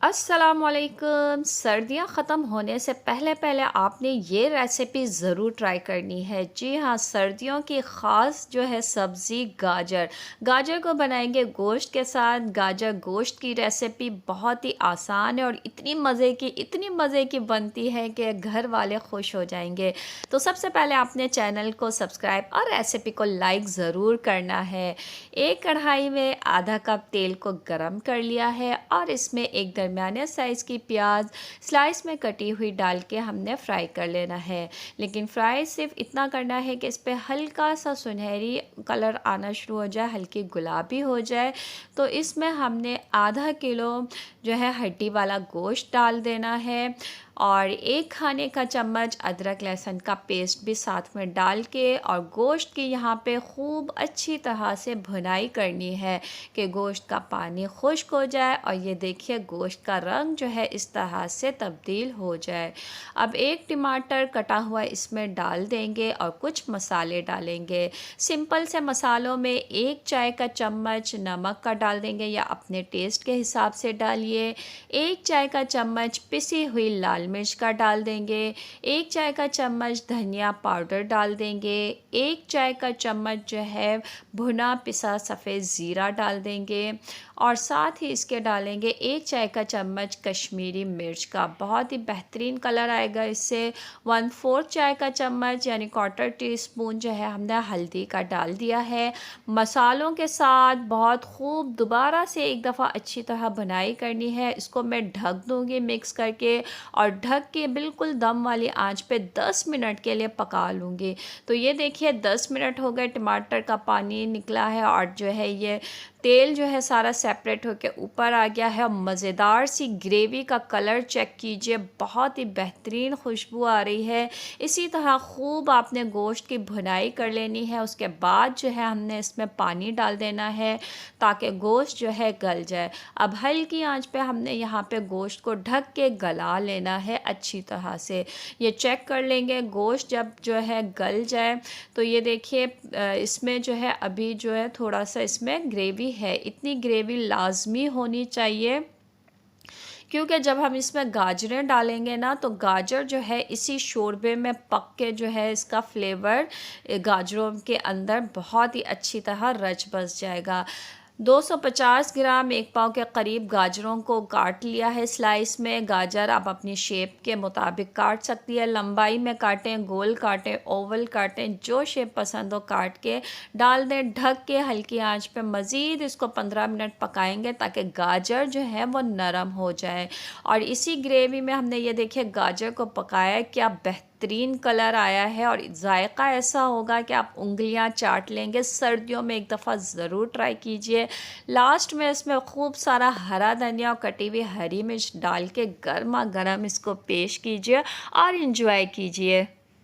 अस्सलामुअलैकुम। सर्दियाँ ख़त्म होने से पहले पहले आपने ये रेसिपी ज़रूर ट्राई करनी है। जी हाँ, सर्दियों की ख़ास जो है सब्ज़ी गाजर। गाजर को बनाएंगे गोश्त के साथ। गाजर गोश्त की रेसिपी बहुत ही आसान है और इतनी मज़े की बनती है कि घर वाले खुश हो जाएंगे। तो सबसे पहले आपने चैनल को सब्सक्राइब और रेसिपी को लाइक ज़रूर करना है। एक कढ़ाई में आधा कप तेल को गरम कर लिया है और इसमें एक दरमियाने साइज़ की प्याज स्लाइस में कटी हुई डाल के हमने फ्राई कर लेना है। लेकिन फ्राई सिर्फ इतना करना है कि इस पर हल्का सा सुनहरी कलर आना शुरू हो जाए, हल्की गुलाबी हो जाए। तो इसमें हमने आधा किलो जो है हड्डी वाला गोश्त डाल देना है और एक खाने का चम्मच अदरक लहसुन का पेस्ट भी साथ में डाल के और गोश्त की यहाँ पे खूब अच्छी तरह से भुनाई करनी है कि गोश्त का पानी खुश्क हो जाए और ये देखिए गोश्त का रंग जो है इस तरह से तब्दील हो जाए। अब एक टमाटर कटा हुआ इसमें डाल देंगे और कुछ मसाले डालेंगे। सिंपल से मसालों में एक चाय का चम्मच नमक का डाल देंगे या अपने टेस्ट के हिसाब से डालिए। एक चाय का चम्मच पिसी हुई लाल मिर्च का डाल देंगे। एक चाय का चम्मच धनिया पाउडर डाल देंगे। एक चाय का चम्मच जो है भुना पिसा सफ़ेद ज़ीरा डाल देंगे और साथ ही इसके डालेंगे एक चाय का चम्मच कश्मीरी मिर्च का। बहुत ही बेहतरीन कलर आएगा इससे। 1/4 चाय का चम्मच यानी क्वार्टर टी स्पून जो है हमने हल्दी का डाल दिया है। मसालों के साथ बहुत खूब दोबारा से एक दफ़ा अच्छी तरह भुनाई करनी है। इसको मैं ढक दूँगी मिक्स करके और ढक के बिल्कुल दम वाली आंच पे 10 मिनट के लिए पका लूँगी। तो ये देखिए 10 मिनट हो गए, टमाटर का पानी निकला है और जो है ये तेल जो है सारा सेपरेट होकर ऊपर आ गया है। मज़ेदार सी ग्रेवी का कलर चेक कीजिए, बहुत ही बेहतरीन खुशबू आ रही है। इसी तरह खूब आपने गोश्त की भुनाई कर लेनी है। उसके बाद जो है हमने इसमें पानी डाल देना है ताकि गोश्त जो है गल जाए। अब हल्की आंच पे हमने यहाँ पे गोश्त को ढक के गला लेना है अच्छी तरह से। ये चेक कर लेंगे गोश्त जब जो है गल जाए। तो ये देखिए इसमें जो है अभी जो है थोड़ा सा इसमें ग्रेवी है। इतनी ग्रेवी लाजमी होनी चाहिए क्योंकि जब हम इसमें गाजरें डालेंगे ना तो गाजर जो है इसी शोरबे में पक के जो है इसका फ्लेवर गाजरों के अंदर बहुत ही अच्छी तरह रच बस जाएगा। 250 ग्राम एक पाव के करीब गाजरों को काट लिया है स्लाइस में। गाजर आप अपनी शेप के मुताबिक काट सकती है, लंबाई में काटें, गोल काटें, ओवल काटें, जो शेप पसंद हो काट के डाल दें। ढक के हल्की आंच पे मज़ीद इसको 15 मिनट पकाएंगे ताकि गाजर जो है वो नरम हो जाए। और इसी ग्रेवी में हमने ये देखिए गाजर को पकाया, क्या बेहतरीन कलर आया है और जायका ऐसा होगा कि आप उंगलियां चाट लेंगे। सर्दियों में एक दफ़ा ज़रूर ट्राई कीजिए। लास्ट में इसमें खूब सारा हरा धनिया और कटी हुई हरी मिर्च डाल के गर्मा गर्म इसको पेश कीजिए और इन्जॉय कीजिए।